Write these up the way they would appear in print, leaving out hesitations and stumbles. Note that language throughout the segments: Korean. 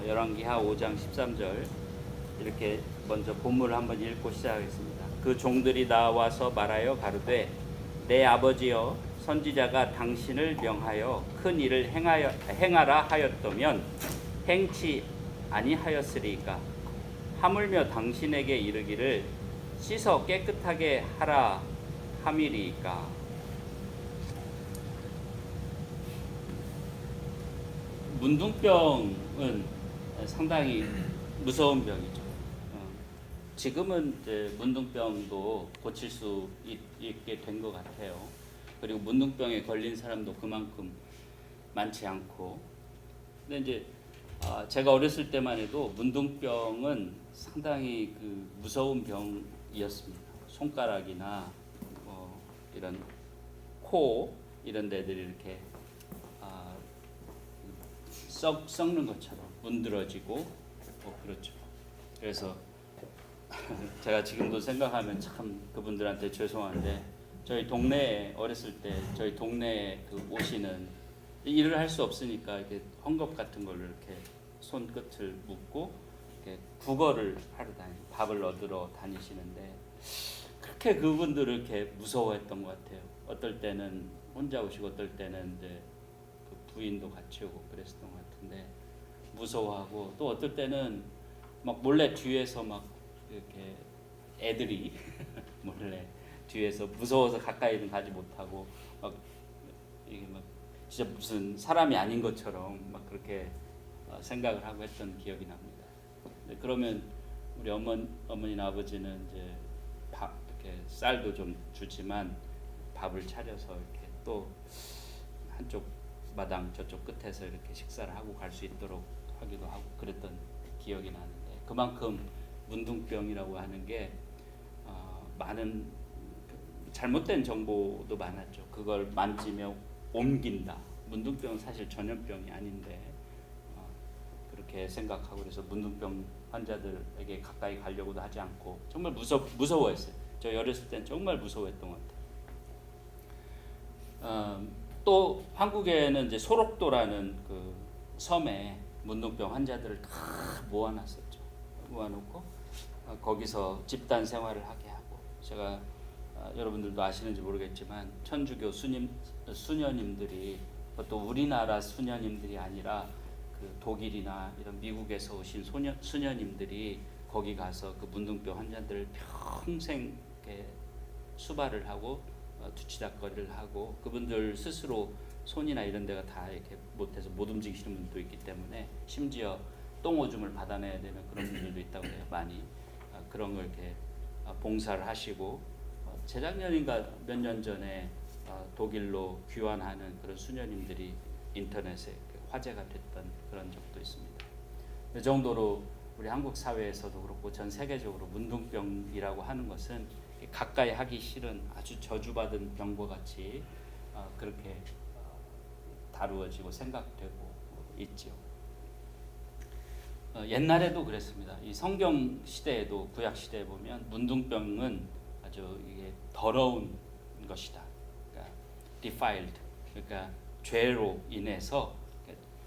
열왕기하 5장 13절 이렇게 먼저 본문을 한번 읽고 시작하겠습니다. 그 종들이 나와서 말하여 가로되 내 아버지여 선지자가 당신을 명하여 큰 일을 행하라 하였더면 행치 아니하였으리까 하물며 당신에게 이르기를 씻어 깨끗하게 하라 함이리까. 문둥병은 상당히 무서운 병이죠. 지금은 이제 문둥병도 고칠 수 있게 된 것 같아요. 그리고 문둥병에 걸린 사람도 그만큼 많지 않고. 근데 이제 제가 어렸을 때만 해도 문둥병은 상당히 그 무서운 병이었습니다. 손가락이나 이런 코 이런 데들이 이렇게 썩는 것처럼 문드러지고 그렇죠. 그래서 제가 지금도 생각하면 참 그분들한테 죄송한데 저희 동네에 어렸을 때 저희 동네에 그 오시는 일을 할 수 없으니까 이렇게 헝겊 같은 걸로 이렇게 손끝을 묶고 이렇게 국어를 하러 다니고 밥을 얻으러 다니시는데 그렇게 그분들을 이렇게 무서워했던 것 같아요. 어떨 때는 혼자 오시고 어떨 때는 이제 그 부인도 같이 오고 그랬었던 것 같은데 무서워하고 또 어떨 때는 막 몰래 뒤에서 막 이렇게 애들이 몰래 뒤에서 무서워서 가까이는 가지 못하고 막 이게 막 진짜 무슨 사람이 아닌 것처럼 막 그렇게 생각을 하고 했던 기억이 납니다. 그러면 우리 어머니나 아버지는 이제 밥 이렇게 쌀도 좀 주지만 밥을 차려서 이렇게 또 한쪽 마당 저쪽 끝에서 이렇게 식사를 하고 갈 수 있도록 하기도 하고 그랬던 기억이 나는데 그만큼 문둥병이라고 하는 게 많은 잘못된 정보도 많았죠. 그걸 만지며 옮긴다. 문둥병은 사실 전염병이 아닌데 그렇게 생각하고 그래서 문둥병 환자들에게 가까이 가려고도 하지 않고 정말 무서워했어요. 저 어렸을 땐 정말 무서워했던 것 같아요. 또 한국에는 이제 소록도라는 그 섬에 문둥병 환자들을 다 모아놨었죠. 모아놓고 거기서 집단 생활을 하게 하고 제가 여러분들도 아시는지 모르겠지만 천주교 수녀님들이 또 우리나라 수녀님들이 아니라 그 독일이나 이런 미국에서 오신 수녀님들이 거기 가서 그 문둥병 환자들을 평생 수발을 하고 뒤치다거리를 하고 그분들 스스로 손이나 이런 데가 다 이렇게 못해서 못 움직이시는 분도 있기 때문에 심지어 똥오줌을 받아내야 되는 그런 분들도 있다고 해요. 많이 그런 걸 이렇게 봉사를 하시고 재작년인가 몇 년 전에 독일로 귀환하는 그런 수녀님들이 인터넷에 화제가 됐던 그런 적도 있습니다. 그 정도로 우리 한국 사회에서도 그렇고 전 세계적으로 문둥병이라고 하는 것은 가까이 하기 싫은 아주 저주받은 병과 같이 그렇게 다루어지고 생각되고 있죠. 옛날에도 그랬습니다. 이 성경 시대에도 구약 시대에 보면 문둥병은 아주 이게 더러운 것이다. 그러니까 defiled, 그러니까 죄로 인해서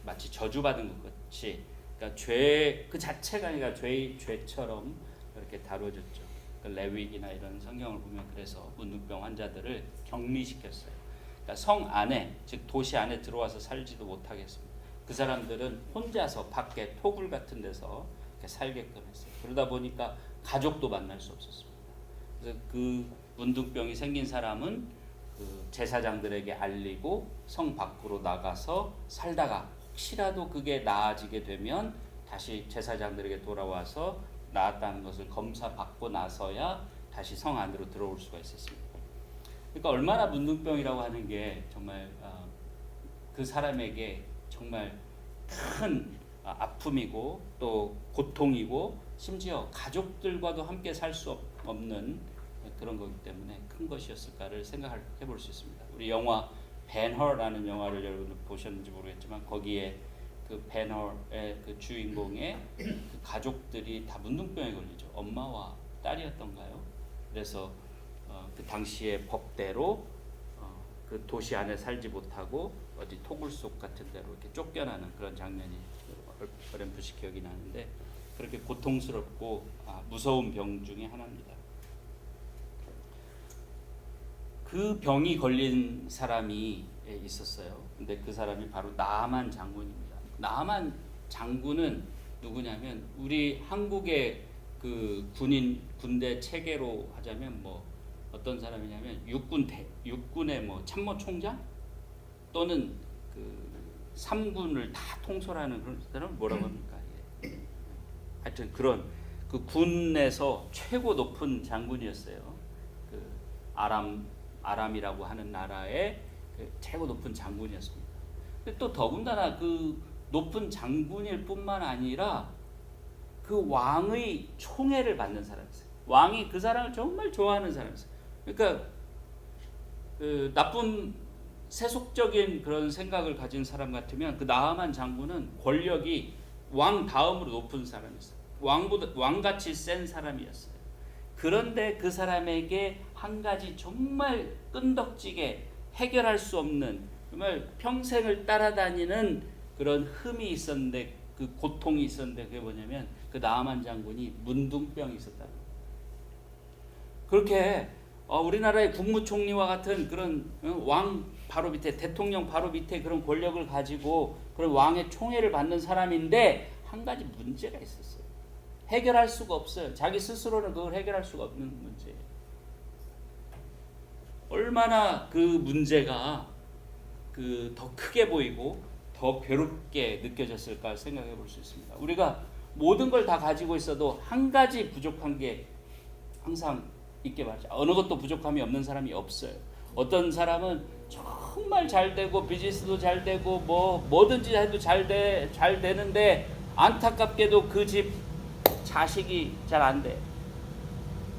마치 저주받은 것 같이, 그러니까 죄 그 자체가 아니라 죄처럼 이렇게 다뤄졌죠. 레위기나 이런 성경을 보면 그래서 문둥병 환자들을 격리시켰어요. 그러니까 성 안에 즉 도시 안에 들어와서 살지도 못하게 했습니다. 그 사람들은 혼자서 밖에 토굴 같은 데서 이렇게 살게끔 했어요. 그러다 보니까 가족도 만날 수 없었습니다. 그래서 그 문둥병이 생긴 사람은 그 제사장들에게 알리고 성 밖으로 나가서 살다가 혹시라도 그게 나아지게 되면 다시 제사장들에게 돌아와서 나았다는 것을 검사받고 나서야 다시 성 안으로 들어올 수가 있었습니다. 그러니까 얼마나 문둥병이라고 하는 게 정말 그 사람에게 정말 큰 아픔이고 또 고통이고 심지어 가족들과도 함께 살 수 없는 그런 거기 때문에 큰 것이었을까를 생각해 볼 수 있습니다. 우리 영화 벤허라는 영화를 여러분 보셨는지 모르겠지만 거기에 그 벤허의 그 주인공의 그 가족들이 다 문둥병에 걸리죠. 엄마와 딸이었던가요? 그래서 그 당시의 법대로 그 도시 안에 살지 못하고 어디 토굴 속 같은 데로 이렇게 쫓겨나는 그런 장면이 어렴풋이 기억이 나는데 그렇게 고통스럽고 무서운 병 중에 하나입니다. 그 병이 걸린 사람이 있었어요. 근데 그 사람이 바로 나아만 장군입니다. 나아만 장군은 누구냐면 우리 한국의 그 군대 체계로 하자면 뭐 어떤 사람이냐면 육군의 뭐 참모총장 또는 그 3군을 다 통솔하는 그런 사람을 뭐라고 합니까? 하여튼 그런 그 군에서 최고 높은 장군이었어요. 그 아람이라고 하는 나라의 그 최고 높은 장군이었습니다. 근데 또 더군다나 그 높은 장군일 뿐만 아니라 그 왕의 총애를 받는 사람이었어요. 왕이 그 사람을 정말 좋아하는 사람이었어요. 그러니까 그 나쁜 세속적인 그런 생각을 가진 사람 같으면 그 나아만 장군은 권력이 왕 다음으로 높은 사람이었어요. 왕같이 센 사람이었어요. 그런데 그 사람에게 한 가지 정말 끈덕지게 해결할 수 없는 정말 평생을 따라다니는 그런 흠이 있었는데 그 고통이 있었는데 그게 뭐냐면 그 나아만 장군이 문둥병이 있었다는 거예요. 그렇게 우리나라의 국무총리와 같은 그런 왕 바로 밑에 대통령 바로 밑에 그런 권력을 가지고 그런 왕의 총애를 받는 사람인데 한 가지 문제가 있었어요. 해결할 수가 없어요. 자기 스스로는 그걸 해결할 수가 없는 문제예요. 얼마나 그 문제가 그 더 크게 보이고 더 괴롭게 느껴졌을까 생각해 볼 수 있습니다. 우리가 모든 걸 다 가지고 있어도 한 가지 부족한 게 항상 있게 말이죠. 어느 것도 부족함이 없는 사람이 없어요. 어떤 사람은 정말 잘 되고 비즈니스도 잘 되고 뭐든지 해도 잘 되는데 안타깝게도 그 집 자식이 잘 안 돼.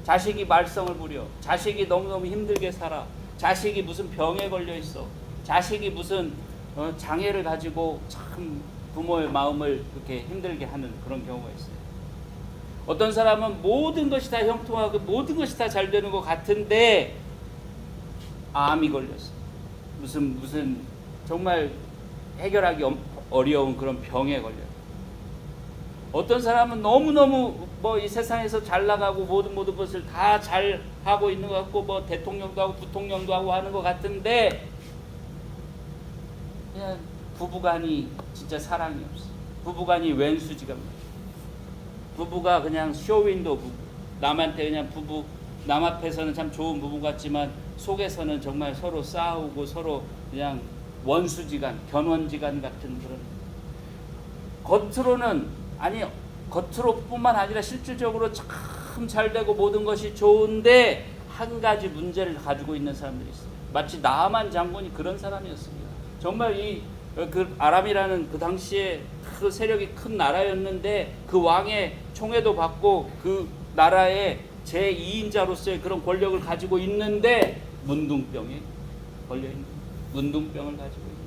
자식이 말썽을 부려. 자식이 너무너무 힘들게 살아. 자식이 무슨 병에 걸려 있어. 자식이 무슨 장애를 가지고 참 부모의 마음을 그렇게 힘들게 하는 그런 경우가 있어요. 어떤 사람은 모든 것이 다 형통하고 모든 것이 다 잘 되는 것 같은데 암이 걸렸어. 무슨 정말 해결하기 어려운 그런 병에 걸려요. 어떤 사람은 너무너무 이 세상에서 잘 나가고 모든 것을 다 잘 하고 있는 것 같고 대통령도 하고 부통령도 하고 하는 것 같은데 그냥 부부간이 진짜 사랑이 없어. 부부간이 왼수지간. 부부가 그냥 쇼윈도 부부. 남한테 그냥 부부 남 앞에서는 참 좋은 부부 같지만 속에서는 정말 서로 싸우고 서로 그냥 원수지간, 견원지간 같은 그런. 겉으로뿐만 아니라 실질적으로 참 잘 되고 모든 것이 좋은데 한 가지 문제를 가지고 있는 사람들이 있어요. 마치 나아만 장군이 그런 사람이었습니다. 정말 그 아람이라는 그 당시에 그 세력이 큰 나라였는데 그 왕의 총애도 받고 그 나라의 제2인자로서의 그런 권력을 가지고 있는데 문둥병에 걸려 있는 문둥병을 가지고 있는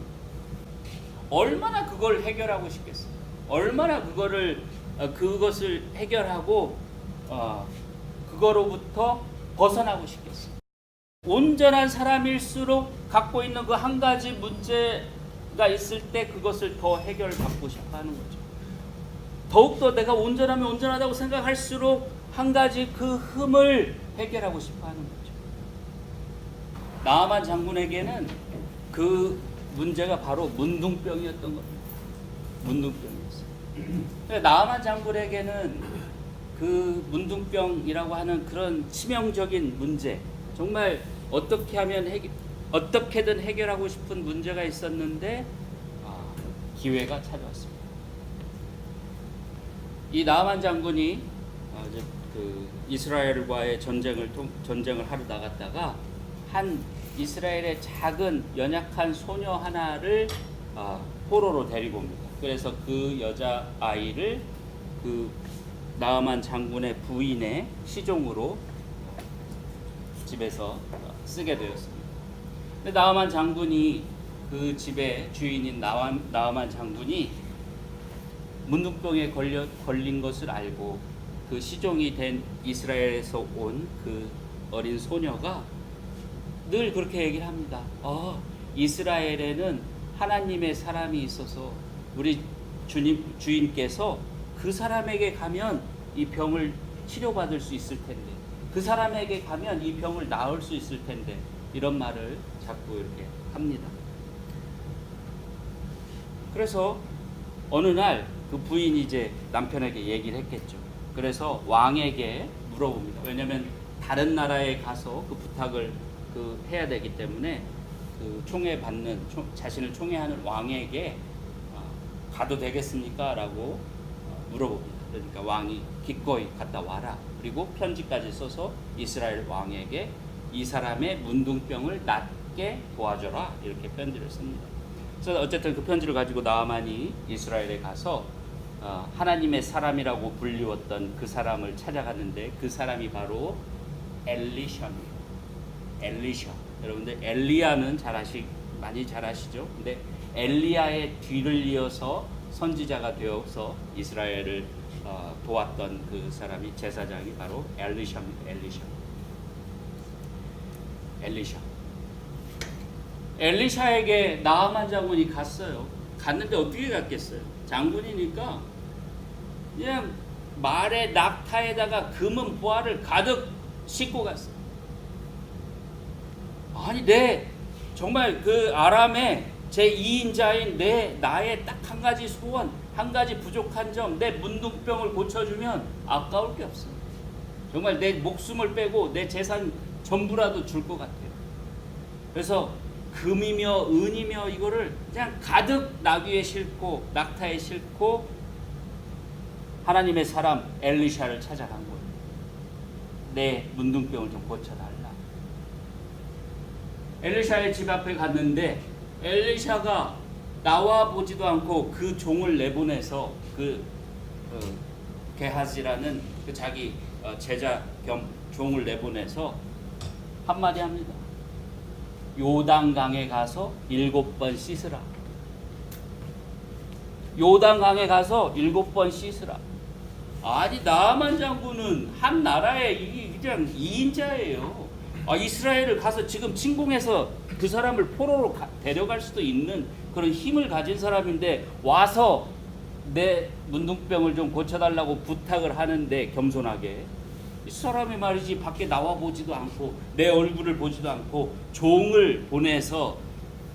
얼마나 그걸 해결하고 싶겠어요. 얼마나 그것을 해결하고 그거로부터 벗어나고 싶겠어요. 온전한 사람일수록 갖고 있는 그 한 가지 문제가 있을 때 그것을 더 해결받고 싶어 하는 거죠. 더욱더 내가 온전하면 온전하다고 생각할수록 한 가지 그 흠을 해결하고 싶어 하는 거죠. 나아만 장군에게는 그 문제가 바로 문둥병이었던 겁니다. 문둥병이었어요. 나아만 장군에게는 그 문둥병이라고 하는 그런 치명적인 문제, 정말 어떻게든 해결하고 싶은 문제가 있었는데 기회가 찾아왔습니다. 이 나아만 장군이 그 이스라엘과의 전쟁을 하러 나갔다가 한 이스라엘의 작은 연약한 소녀 하나를 포로로 데리고 옵니다. 그래서 그 여자 아이를 그 나아만 장군의 부인의 시종으로 집에서 쓰게 되었습니다. 근데 나아만 장군이 그 집의 주인인 나아만 장군이 문둥병에 걸린 것을 알고 그 시종이 된 이스라엘에서 온 그 어린 소녀가 늘 그렇게 얘기를 합니다. 이스라엘에는 하나님의 사람이 있어서 우리 주인께서 그 사람에게 가면 이 병을 치료받을 수 있을 텐데, 그 사람에게 가면 이 병을 나을 수 있을 텐데, 이런 말을 자꾸 이렇게 합니다. 그래서 어느 날 그 부인이 이제 남편에게 얘기를 했겠죠. 그래서 왕에게 물어봅니다. 왜냐하면 다른 나라에 가서 그 부탁을 해야 되기 때문에 그 자신을 총애하는 왕에게 가도 되겠습니까? 라고 물어봅니다. 그러니까 왕이 기꺼이 갔다 와라. 그리고 편지까지 써서 이스라엘 왕에게 이 사람의 문둥병을 낫게 도와줘라. 이렇게 편지를 씁니다. 그래서 어쨌든 그 편지를 가지고 나아만이 이스라엘에 가서 하나님의 사람이라고 불리웠던 그 사람을 찾아갔는데, 그 사람이 바로 엘리샤입니다. 엘리샤. 여러분들 엘리야는 많이 잘 아시죠? 근데 엘리야의 뒤를 이어서 선지자가 되어서 이스라엘을 도왔던 그 사람이, 제사장이 바로 엘리샤입니다. 엘리샤. 엘리샤에게 나아만 장군이 갔어요. 갔는데 어떻게 갔겠어요? 장군이니까 그냥 말의 낙타에다가 금은 보화를 가득 싣고 갔어요. 아니, 정말 그 아람의 제2인자인 나의 딱 한 가지 소원, 한 가지 부족한 점, 내 문둥병을 고쳐주면 아까울 게 없어요. 정말 내 목숨을 빼고 내 재산 전부라도 줄 것 같아요. 그래서 금이며 은이며 이거를 그냥 가득 나귀에 싣고 낙타에 싣고 하나님의 사람 엘리샤를 찾아간 거예요. 내 문둥병을 좀 고쳐달라. 엘리샤의 집 앞에 갔는데 엘리샤가 나와 보지도 않고 그 종을 내보내서 게하지라는 그 자기 제자 겸 종을 내보내서 한마디 합니다. 요단강에 가서 7번 씻으라. 요단강에 가서 7번 씻으라. 아니, 나아만 장군은 한 나라의 그냥 2인자예요. 이스라엘을 가서 지금 침공해서 그 사람을 포로로 데려갈 수도 있는 그런 힘을 가진 사람인데, 와서 내 문둥병을 좀 고쳐달라고 부탁을 하는데, 겸손하게 이 사람이 말이지 밖에 나와 보지도 않고 내 얼굴을 보지도 않고 종을 보내서,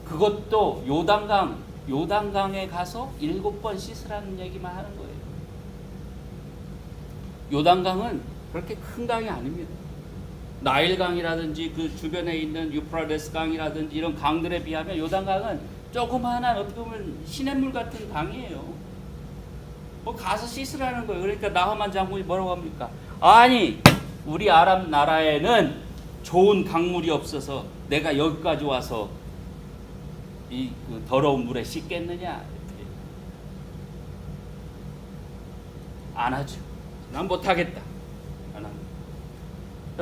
그것도 요단강에 가서 7번 씻으라는 얘기만 하는 거예요. 요단강은 그렇게 큰 강이 아닙니다. 나일강이라든지 그 주변에 있는 유프라데스 강이라든지 이런 강들에 비하면 요단강은 조그마한, 어떻게 보면 시냇물 같은 강이에요. 가서 씻으라는 거예요. 그러니까 나하만 장군이 뭐라고 합니까? 아니, 우리 아람 나라에는 좋은 강물이 없어서 내가 여기까지 와서 이 더러운 물에 씻겠느냐? 안 하죠. 난 못하겠다. 안 합니다.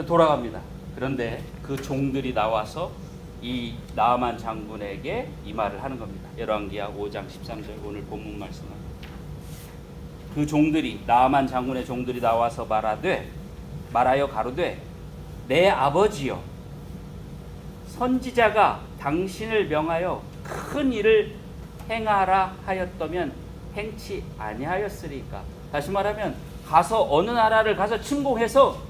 돌아갑니다. 그런데 그 종들이 나와서 이 나아만 장군에게 이 말을 하는 겁니다. 열왕기하 5장 13절 오늘 본문 말씀은, 그 종들이, 나아만 장군의 종들이 나와서 말하여 가로되, 내 아버지여, 선지자가 당신을 명하여 큰 일을 행하라 하였다면 행치 아니하였으리까. 다시 말하면, 가서 어느 나라를 가서 침공해서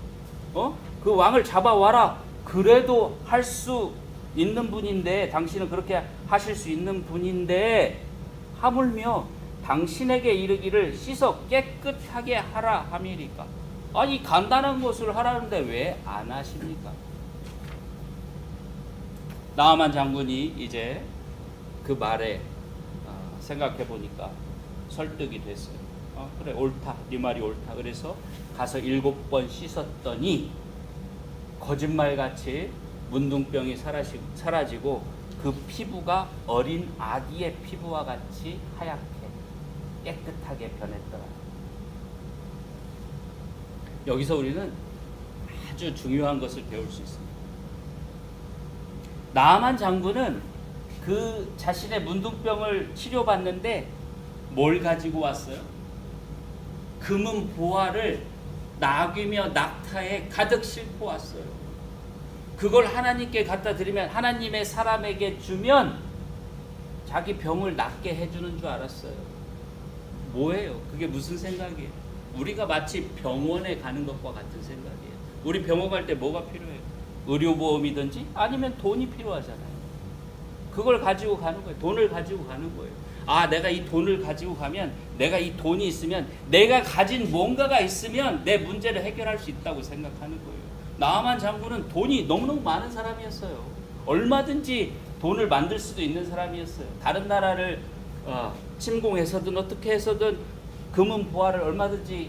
그 왕을 잡아와라. 그래도 할 수 있는 분인데, 당신은 그렇게 하실 수 있는 분인데, 하물며 당신에게 이르기를 씻어 깨끗하게 하라 함이리까. 아니, 간단한 것을 하라는데 왜 안 하십니까? 나아만 장군이 이제 그 말에 생각해 보니까 설득이 됐어요. 그래, 옳다. 네 말이 옳다. 그래서 가서 7번 씻었더니 거짓말같이 문둥병이 사라지고 그 피부가 어린 아기의 피부와 같이 하얗게 깨끗하게 변했더라. 여기서 우리는 아주 중요한 것을 배울 수 있습니다. 나아만 장군은 그 자신의 문둥병을 치료받는데 뭘 가지고 왔어요? 금은 보화를 나귀며 낙타에 가득 싣고 왔어요. 그걸 하나님께 갖다 드리면, 하나님의 사람에게 주면 자기 병을 낫게 해주는 줄 알았어요. 뭐예요? 그게 무슨 생각이에요? 우리가 마치 병원에 가는 것과 같은 생각이에요. 우리 병원 갈 때 뭐가 필요해요? 의료보험이든지 아니면 돈이 필요하잖아요. 그걸 가지고 가는 거예요. 돈을 가지고 가는 거예요. 아, 내가 이 돈을 가지고 가면, 내가 이 돈이 있으면, 내가 가진 뭔가가 있으면 내 문제를 해결할 수 있다고 생각하는 거예요. 나아만 장군은 돈이 너무너무 많은 사람이었어요. 얼마든지 돈을 만들 수도 있는 사람이었어요. 다른 나라를 침공해서든 어떻게 해서든 금은 보화를 얼마든지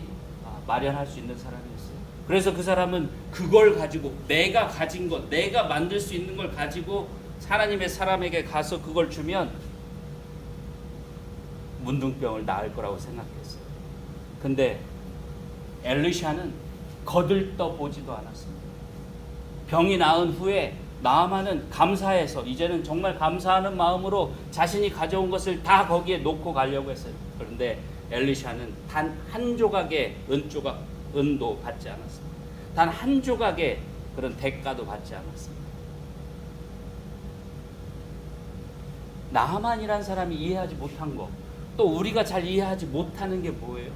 마련할 수 있는 사람이었어요. 그래서 그 사람은 그걸 가지고, 내가 가진 것, 내가 만들 수 있는 걸 가지고 하나님의 사람에게 가서 그걸 주면 문둥병을 나을 거라고 생각했어요. 근데 엘리샤는 거들떠 보지도 않았습니다. 병이 나은 후에 나아만은 감사해서, 이제는 정말 감사하는 마음으로 자신이 가져온 것을 다 거기에 놓고 가려고 했어요. 그런데 엘리샤는 단 한 조각의 은도 받지 않았습니다. 단 한 조각의 그런 대가도 받지 않았습니다. 나아만이란 사람이 이해하지 못한 거, 또 우리가 잘 이해하지 못하는 게 뭐예요?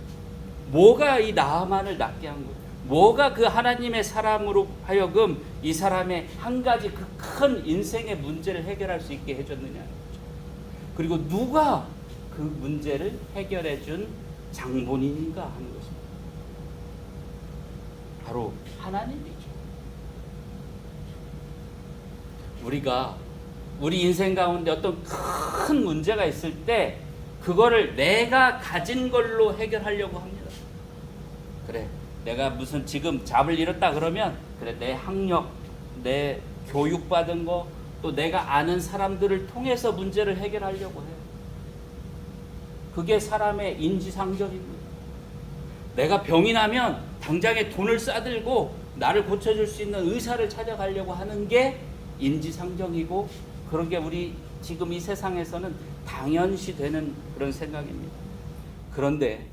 뭐가 이 나아만을 낫게 한 거예요? 뭐가 그 하나님의 사람으로 하여금 이 사람의 한 가지 그 큰 인생의 문제를 해결할 수 있게 해줬느냐? 그리고 누가 그 문제를 해결해 준 장본인인가 하는 것입니다. 바로 하나님이죠. 우리가 우리 인생 가운데 어떤 큰 문제가 있을 때 그거를 내가 가진 걸로 해결하려고 합니다. 그래, 내가 무슨 지금 잡을 잃었다 그러면 그래, 내 학력, 내 교육받은 거, 또 내가 아는 사람들을 통해서 문제를 해결하려고 해요. 그게 사람의 인지상정입니다. 내가 병이 나면 당장에 돈을 싸들고 나를 고쳐줄 수 있는 의사를 찾아가려고 하는 게 인지상정이고, 그런 게 우리 지금 이 세상에서는 당연시 되는 그런 생각입니다. 그런데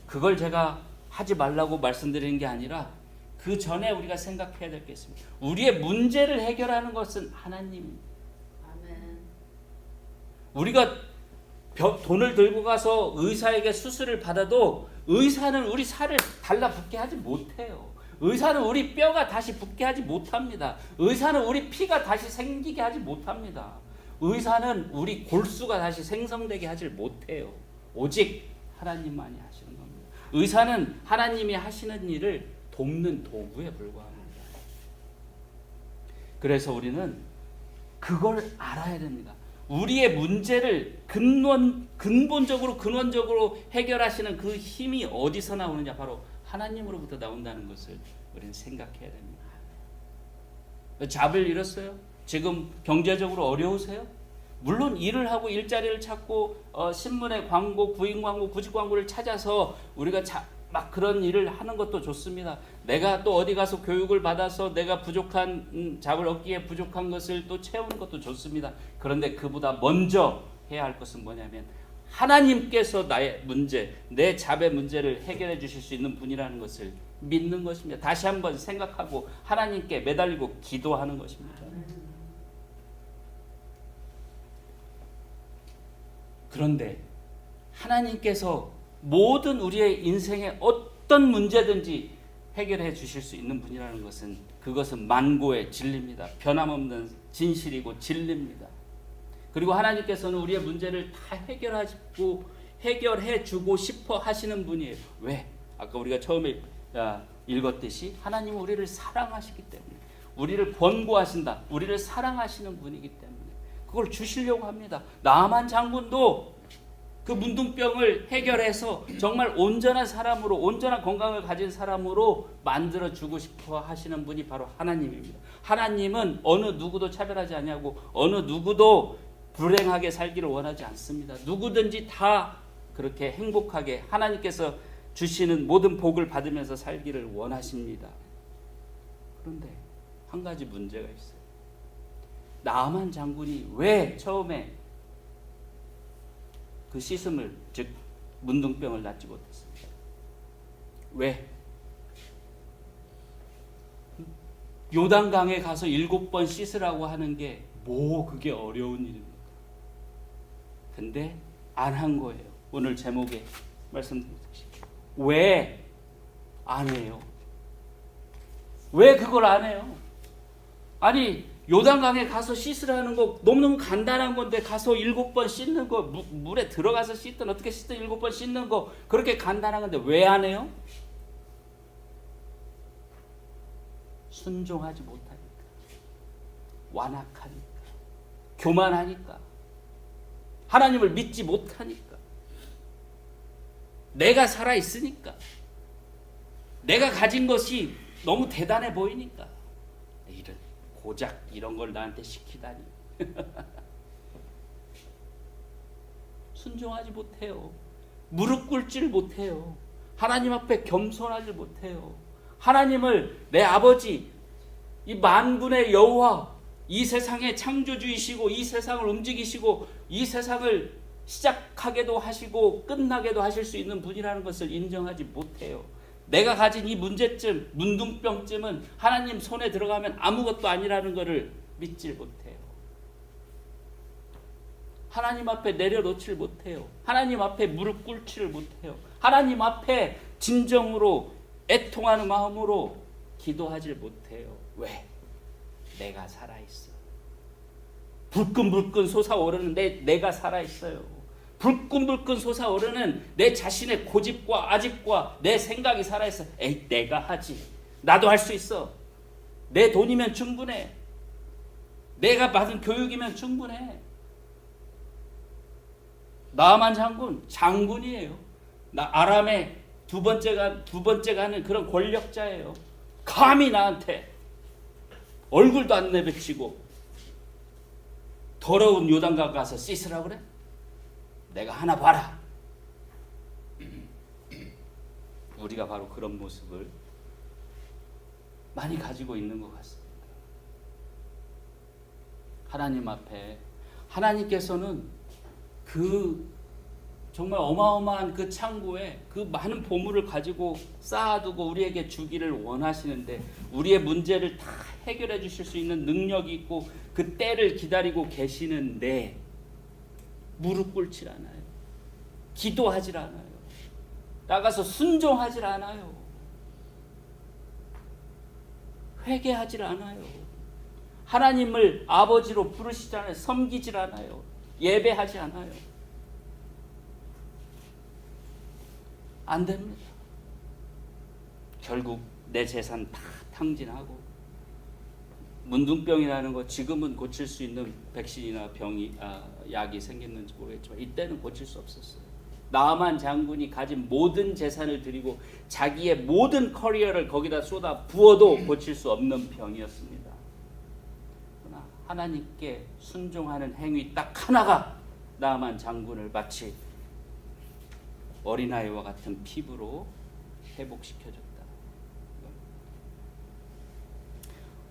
그걸 제가 하지 말라고 말씀드리는 게 아니라 그 전에 우리가 생각해야 될 게 있습니다. 우리의 문제를 해결하는 것은 하나님입니다. 아멘. 우리가 돈을 들고 가서 의사에게 수술을 받아도 의사는 우리 살을 달라붙게 하지 못해요. 의사는 우리 뼈가 다시 붙게 하지 못합니다. 의사는 우리 피가 다시 생기게 하지 못합니다. 의사는 우리 골수가 다시 생성되게 하질 못해요. 오직 하나님만이 하시는 겁니다. 의사는 하나님이 하시는 일을 돕는 도구에 불과합니다. 그래서 우리는 그걸 알아야 됩니다. 우리의 문제를 근본적으로 해결하시는 그 힘이 어디서 나오느냐? 바로 하나님으로부터 나온다는 것을 우리는 생각해야 됩니다. 잡을 잃었어요? 지금 경제적으로 어려우세요? 물론 일을 하고 일자리를 찾고 신문의 광고, 구인 광고, 구직 광고를 찾아서 우리가 막 그런 일을 하는 것도 좋습니다. 내가 또 어디 가서 교육을 받아서 내가 부족한 잡을 얻기에 부족한 것을 또 채우는 것도 좋습니다. 그런데 그보다 먼저 해야 할 것은 뭐냐면 하나님께서 나의 문제, 내 잡의 문제를 해결해 주실 수 있는 분이라는 것을 믿는 것입니다. 다시 한번 생각하고 하나님께 매달리고 기도하는 것입니다. 그런데 하나님께서 모든 우리의 인생의 어떤 문제든지 해결해 주실 수 있는 분이라는 것은, 그것은 만고의 진리입니다. 변함없는 진실이고 진리입니다. 그리고 하나님께서는 우리의 문제를 다 해결해 주고 싶어 하시는 분이에요. 왜? 아까 우리가 처음에 읽었듯이 하나님은 우리를 사랑하시기 때문에, 우리를 권고하신다, 우리를 사랑하시는 분이기 때문에 그걸 주시려고 합니다. 나아만 장군도 그 문둥병을 해결해서 정말 온전한 사람으로, 온전한 건강을 가진 사람으로 만들어 주고 싶어 하시는 분이 바로 하나님입니다. 하나님은 어느 누구도 차별하지 않냐고, 어느 누구도 불행하게 살기를 원하지 않습니다. 누구든지 다 그렇게 행복하게 하나님께서 주시는 모든 복을 받으면서 살기를 원하십니다. 그런데 한 가지 문제가 있어요. 나아만 장군이 왜 처음에 그 씻음을, 즉 문둥병을 낫지 못했습니다. 왜? 요단강에 가서 7번 씻으라고 하는 게 그게 어려운 일입니까? 근데 안 한 거예요. 오늘 제목에 말씀드릴게요. 왜 안 해요? 왜 그걸 안 해요? 아니 요단강에 가서 씻으라는 거 너무너무 간단한 건데 가서 7번 씻는 거 물에 들어가서 씻든 어떻게 씻든 7번 씻는 거 그렇게 간단한 건데 왜 안 해요? 순종하지 못하니까, 완악하니까, 교만하니까, 하나님을 믿지 못하니까, 내가 살아있으니까, 내가 가진 것이 너무 대단해 보이니까, 이런 고작 이런 걸 나한테 시키다니. 순종하지 못해요. 무릎 꿇지를 못해요. 하나님 앞에 겸손하지 못해요. 하나님을 내 아버지, 이 만군의 여호와, 이 세상의 창조주이시고 이 세상을 움직이시고 이 세상을 시작하게도 하시고 끝나게도 하실 수 있는 분이라는 것을 인정하지 못해요. 내가 가진 이 문제점, 문둥병쯤은 하나님 손에 들어가면 아무것도 아니라는 것을 믿질 못해요. 하나님 앞에 내려놓지를 못해요. 하나님 앞에 무릎 꿇지를 못해요. 하나님 앞에 진정으로 애통하는 마음으로 기도하지 못해요. 왜? 내가 살아있어. 불끈불끈 솟아오르는 내가 살아있어요. 불끈불끈 솟아오르는 내 자신의 고집과 아집과 내 생각이 살아있어. 에이, 내가 하지. 나도 할 수 있어. 내 돈이면 충분해. 내가 받은 교육이면 충분해. 나아만 장군, 장군이에요. 나 아람의 두 번째 가는 그런 권력자예요. 감히 나한테 얼굴도 안 내비치고 더러운 요단강 가서 씻으라고 그래? 내가 하나 봐라. 우리가 바로 그런 모습을 많이 가지고 있는 것 같습니다. 하나님 앞에 하나님께서는 그 정말 어마어마한 그 창고에 그 많은 보물을 가지고 쌓아두고 우리에게 주기를 원하시는데 우리의 문제를 다 해결해 주실 수 있는 능력이 있고 그 때를 기다리고 계시는데 무릎 꿇질 않아요. 기도하질 않아요. 나가서 순종하질 않아요. 회개하질 않아요. 하나님을 아버지로 부르시잖아요. 섬기질 않아요. 예배하지 않아요. 안 됩니다. 결국 내 재산 다 탕진하고 문둥병이라는 거 지금은 고칠 수 있는 백신이나 약이 생겼는지 모르겠지만 이때는 고칠 수 없었어요. 나아만 장군이 가진 모든 재산을 드리고 자기의 모든 커리어를 거기다 쏟아 부어도 고칠 수 없는 병이었습니다. 그러나 하나님께 순종하는 행위 딱 하나가 나아만 장군을 마치 어린아이와 같은 피부로 회복시켜줬다.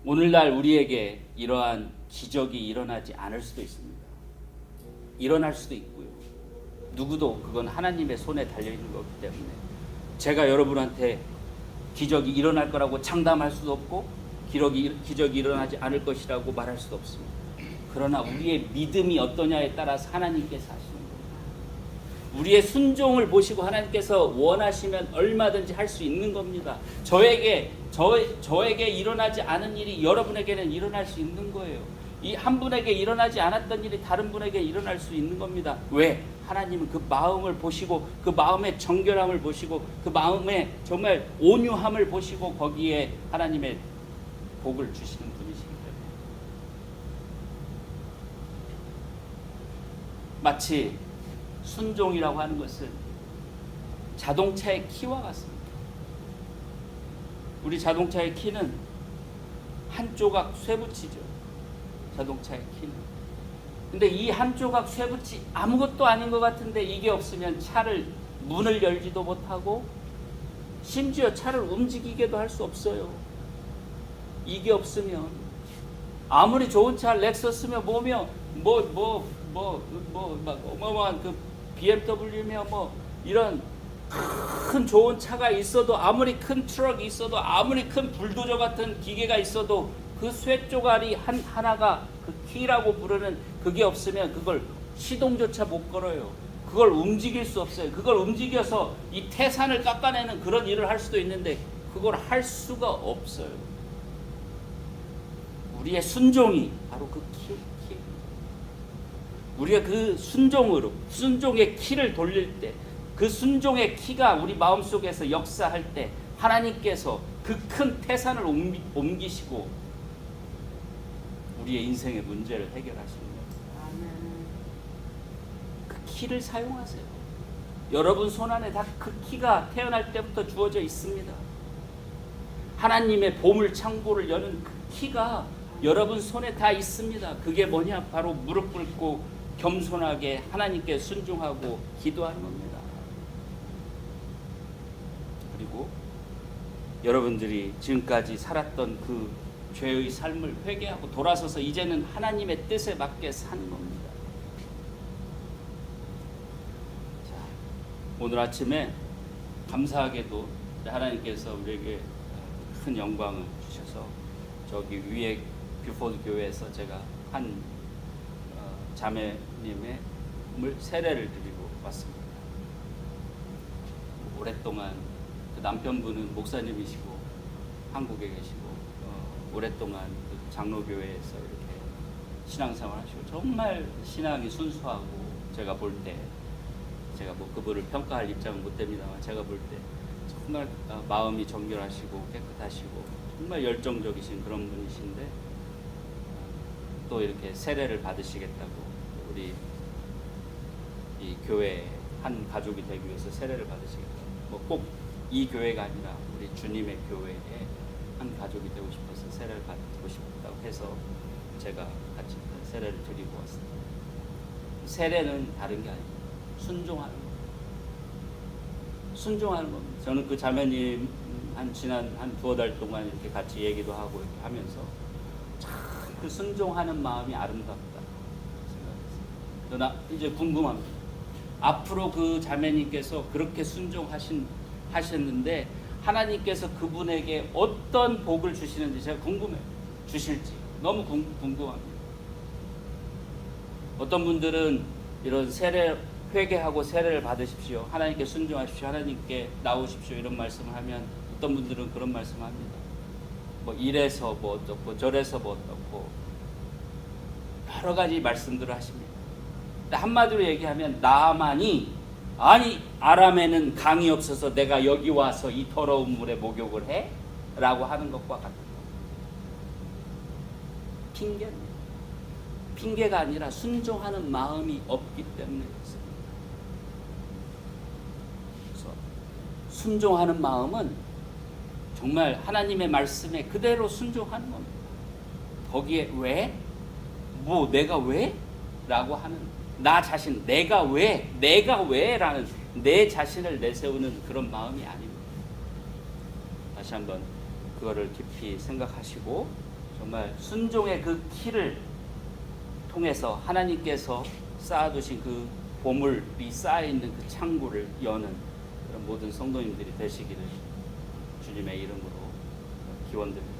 오늘날 우리에게 이러한 기적이 일어나지 않을 수도 있습니다. 일어날 수도 있고요. 누구도 그건 하나님의 손에 달려있는 거기 때문에 제가 여러분한테 기적이 일어날 거라고 장담할 수도 없고 기적이 일어나지 않을 것이라고 말할 수도 없습니다. 그러나 우리의 믿음이 어떠냐에 따라서 하나님께서 하시는 겁니다. 우리의 순종을 보시고 하나님께서 원하시면 얼마든지 할 수 있는 겁니다. 저에게 일어나지 않은 일이 여러분에게는 일어날 수 있는 거예요. 이 한 분에게 일어나지 않았던 일이 다른 분에게 일어날 수 있는 겁니다. 왜? 하나님은 그 마음을 보시고 그 마음의 정결함을 보시고 그 마음의 정말 온유함을 보시고 거기에 하나님의 복을 주시는 분이시기 때문에 마치 순종이라고 하는 것은 자동차의 키와 같습니다. 우리 자동차의 키는 한 조각 쇠붙이죠. 자동차의 키는. 근데 이 한 조각 쇠붙이 아무것도 아닌 것 같은데 이게 없으면 차를 문을 열지도 못하고 심지어 차를 움직이게도 할 수 없어요. 이게 없으면 아무리 좋은 차 렉서스며 뭐며 막 어마어마한 그 BMW며 뭐 이런 큰 좋은 차가 있어도 아무리 큰 트럭이 있어도 아무리 큰 불도저 같은 기계가 있어도 그 쇠조가리 하나가 그 키라고 부르는 그게 없으면 그걸 시동조차 못 걸어요. 그걸 움직일 수 없어요. 그걸 움직여서 이 태산을 깎아내는 그런 일을 할 수도 있는데 그걸 할 수가 없어요. 우리의 순종이 바로 그 키. 우리가 그 순종으로, 순종의 키를 돌릴 때, 그 순종의 키가 우리 마음속에서 역사할 때 하나님께서 그 큰 태산을 옮기시고 우리의 인생의 문제를 해결하시는 거예요. 그 키를 사용하세요. 여러분 손 안에 다 그 키가 태어날 때부터 주어져 있습니다. 하나님의 보물 창고를 여는 그 키가 여러분 손에 다 있습니다. 그게 뭐냐? 바로 무릎 꿇고 겸손하게 하나님께 순종하고 기도하는 겁니다. 그리고 여러분들이 지금까지 살았던 그 죄의 삶을 회개하고 돌아서서 이제는 하나님의 뜻에 맞게 사는 겁니다. 자, 오늘 아침에 감사하게도 하나님께서 우리에게 큰 영광을 주셔서 저기 위에 뷰포드 교회에서 제가 한 자매님의 세례를 드리고 왔습니다. 오랫동안 그 남편분은 목사님이시고 한국에 계시고 오랫동안 그 장로교회에서 이렇게 신앙생활 하시고 정말 신앙이 순수하고 제가 볼 때 제가 뭐 그분을 평가할 입장은 못 됩니다만 제가 볼 때 정말 마음이 정결하시고 깨끗하시고 정말 열정적이신 그런 분이신데 또 이렇게 세례를 받으시겠다고 우리 이 교회 한 가족이 되기 위해서 세례를 받으시겠다고 뭐 꼭 이 교회가 아니라 우리 주님의 교회에 한 가족이 되고 싶어서 세례를 받고 싶다고 해서 제가 같이 세례를 드리고 왔습니다. 세례는 다른 게 아닙니다. 순종하는 겁니다. 순종하는 겁니다. 저는 그 자매님 지난 한 두어 달 동안 이렇게 같이 얘기도 하고 이렇게 하면서 참 그 순종하는 마음이 아름답다 생각했어요. 그러나 이제 궁금합니다. 앞으로 그 자매님께서 그렇게 하셨는데 하나님께서 그분에게 어떤 복을 주시는지 제가 궁금해요. 주실지 너무 궁금합니다. 어떤 분들은 이런 회개하고 세례를 받으십시오. 하나님께 순종하십시오. 하나님께 나오십시오. 이런 말씀을 하면 어떤 분들은 그런 말씀합니다. 뭐 이래서 뭐 어떻고 저래서 뭐 어떻고 여러 가지 말씀들을 하십니다. 한마디로 얘기하면 나만이 아니 아람에는 강이 없어서 내가 여기 와서 이 더러운 물에 목욕을 해? 라고 하는 것과 같은 핑계입니다. 핑계가 아니라 순종하는 마음이 없기 때문에 그렇습니다. 그래서 순종하는 마음은 정말 하나님의 말씀에 그대로 순종하는 겁니다. 거기에 왜? 뭐 내가 왜? 라고 하는 나 자신 내가 왜? 라는 내 자신을 내세우는 그런 마음이 아닙니다. 다시 한번 그거를 깊이 생각하시고 정말 순종의 그 키를 통해서 하나님께서 쌓아두신 그 보물이 쌓여있는 그 창고를 여는 그런 모든 성도님들이 되시기를 주님의 이름으로 기원드립니다.